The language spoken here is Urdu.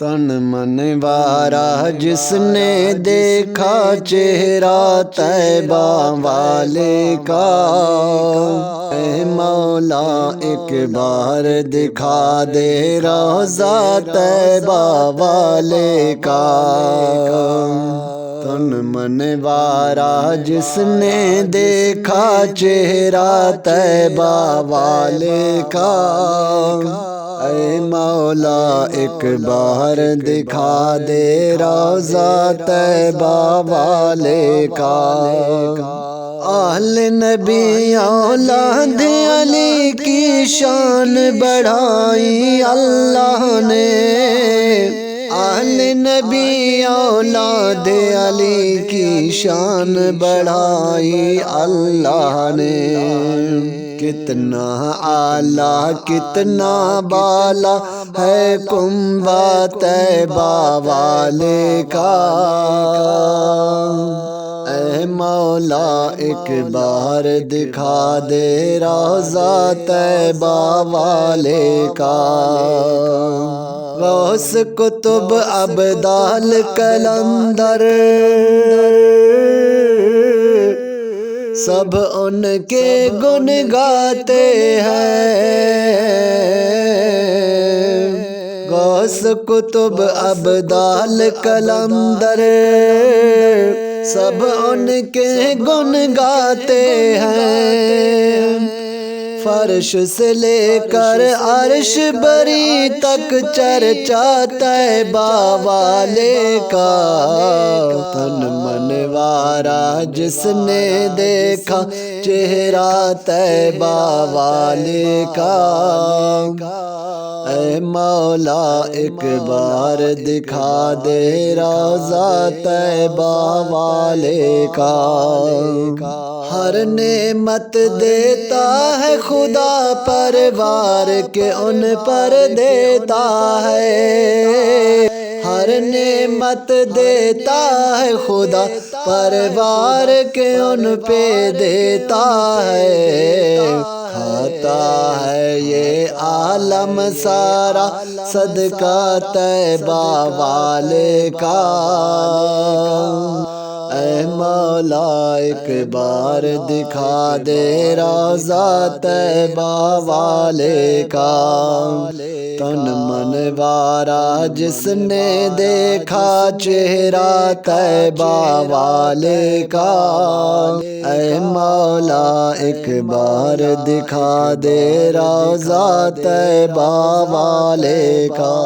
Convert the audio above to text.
تن من وارا جس نے دیکھا چہرہ طیبہ والے کا، اے مولا ایک بار دکھا دے روضہ طیبہ والے کا۔ تن من وارا جس نے دیکھا چہرہ طیبہ والے کا، اے مولا ایک بار دکھا دے روضہ طیبہ والے کا۔ اہل نبی اولاد علی کی شان بڑھائی اللہ نے، اہل نبی اولاد علی کی شان بڑھائی اللہ نے۔ کتنا اعلیٰ کتنا بالا ہے کنبہ طیبہ والے کا، اے مولا ایک بار دکھا دے روضہ طیبہ والے کا۔ غوث کتب ابدال قلندر سب ان کے گن گاتے ہیں، غوث کتب ابدال قلندر سب ان کے گن گاتے ہیں۔ فرش سے لے کر عرش بری تک چرچا طیبہ والے کا، تن من وارا جس نے دیکھا چہرہ طیبہ والے کا، اے مولا ایک بار دکھا دے روضہ طیبہ والے کا۔ ہر نعمت دیتا ہے خدا پروار کے ان پر دیتا ہے، ہر نعمت دیتا ہے خدا پروار کے ان پہ دیتا ہے۔ کھاتا ہے یہ عالم سارا صدقہ طیبہ والے کا، اے مولا ایک بار دکھا دے روضہ طیبہ والے کا۔ تن من وارا جس نے دیکھا چہرہ طیبہ والے کا، اے مولا ایک بار دکھا دے روضہ طیبہ والے کا۔